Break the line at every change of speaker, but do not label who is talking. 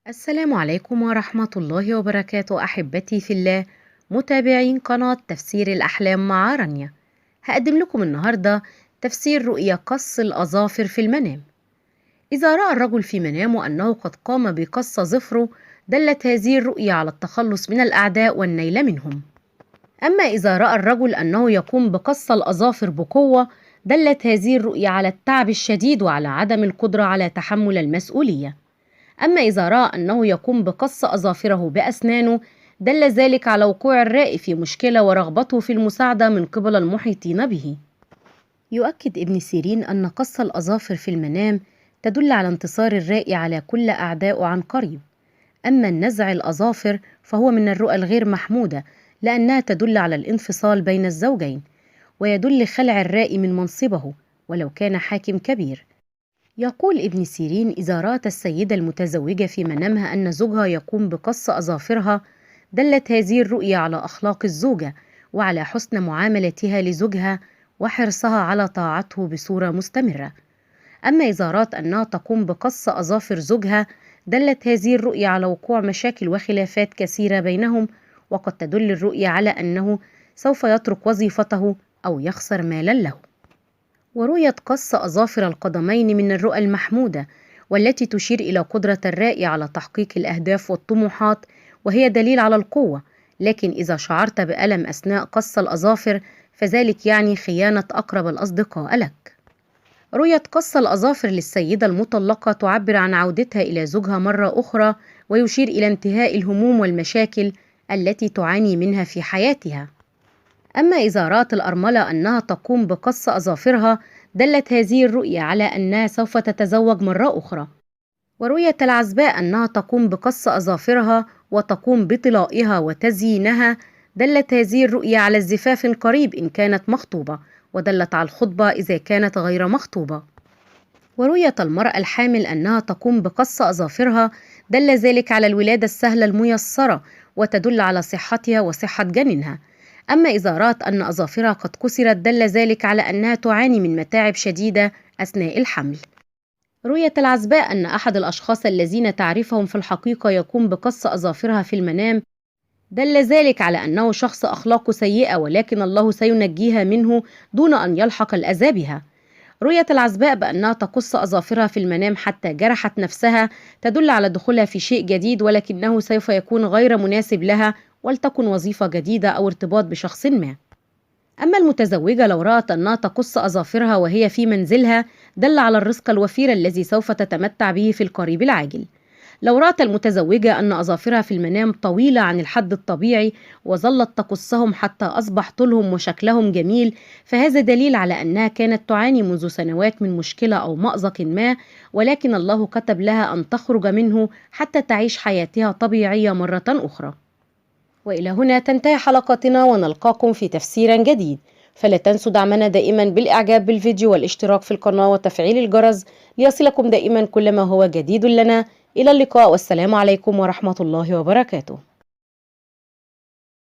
السلام عليكم ورحمة الله وبركاته أحبتي في الله، متابعين قناة تفسير الأحلام مع رانيا. هقدم لكم النهاردة تفسير رؤيا قص الأظافر في المنام. إذا رأى الرجل في منامه أنه قد قام بقص ظفره، دلت هذه الرؤيا على التخلص من الأعداء والنيل منهم. أما إذا رأى الرجل أنه يقوم بقص الأظافر بقوة، دلت هذه الرؤيا على التعب الشديد وعلى عدم القدرة على تحمل المسؤولية. أما إذا رأى أنه يقوم بقص أظافره بأسنانه، دل ذلك على وقوع الرائي في مشكلة ورغبته في المساعدة من قبل المحيطين به. يؤكد ابن سيرين أن قص الأظافر في المنام تدل على انتصار الرائي على كل أعدائه عن قريب. أما النزع الأظافر فهو من الرؤى الغير محمودة، لأنها تدل على الانفصال بين الزوجين، ويدل خلع الرائي من منصبه ولو كان حاكم كبير. يقول ابن سيرين: إذا رأت السيدة المتزوجة في منامها أن زوجها يقوم بقص أظافرها، دلت هذه الرؤيا على أخلاق الزوجة وعلى حسن معاملتها لزوجها وحرصها على طاعته بصورة مستمرة. أما إذا رأت أنها تقوم بقص أظافر زوجها، دلت هذه الرؤيا على وقوع مشاكل وخلافات كثيرة بينهم، وقد تدل الرؤيا على أنه سوف يترك وظيفته أو يخسر مالا له. ورؤية قص أظافر القدمين من الرؤى المحمودة، والتي تشير إلى قدرة الرائي على تحقيق الأهداف والطموحات، وهي دليل على القوة. لكن إذا شعرت بألم أثناء قص الأظافر، فذلك يعني خيانة أقرب الأصدقاء لك. رؤية قص الأظافر للسيدة المطلقة تعبر عن عودتها إلى زوجها مرة أخرى، ويشير إلى انتهاء الهموم والمشاكل التي تعاني منها في حياتها. أما إذا رأت الأرملة أنها تقوم بقص أظافرها، دلت هذه الرؤيا على أنها سوف تتزوج مرة أخرى. ورؤية العزباء أنها تقوم بقص أظافرها وتقوم بطلائها وتزيينها، دلت هذه الرؤيا على الزفاف قريب إن كانت مخطوبة، ودلت على الخطبة إذا كانت غير مخطوبة. ورؤية المرأة الحامل أنها تقوم بقص أظافرها، دل ذلك على الولادة السهلة الميسرة، وتدل على صحتها وصحة جنينها. أما إذا رأت أن أظافرها قد كسرت، دل ذلك على أنها تعاني من متاعب شديدة أثناء الحمل. رؤية العزباء أن أحد الأشخاص الذين تعرفهم في الحقيقة يقوم بقص أظافرها في المنام، دل ذلك على أنه شخص أخلاقه سيئة، ولكن الله سينجيها منه دون أن يلحق الأذى بها. رؤية العزباء بأنها تقص أظافرها في المنام حتى جرحت نفسها، تدل على دخولها في شيء جديد، ولكنه سوف يكون غير مناسب لها، ولتكن وظيفة جديدة أو ارتباط بشخص ما. أما المتزوجة لو رأت أنها تقص أظافرها وهي في منزلها، دل على الرزق الوفير الذي سوف تتمتع به في القريب العاجل. لو رأت المتزوجة أن أظافرها في المنام طويلة عن الحد الطبيعي وظلت تقصهم حتى أصبح طولهم وشكلهم جميل، فهذا دليل على أنها كانت تعاني منذ سنوات من مشكلة أو مأزق ما، ولكن الله كتب لها أن تخرج منه حتى تعيش حياتها طبيعية مرة أخرى. وإلى هنا تنتهي حلقتنا، ونلقاكم في تفسير جديد. فلا تنسوا دعمنا دائما بالإعجاب بالفيديو والاشتراك في القناة وتفعيل الجرس ليصلكم دائما كل ما هو جديد لنا. إلى اللقاء، والسلام عليكم ورحمة الله وبركاته.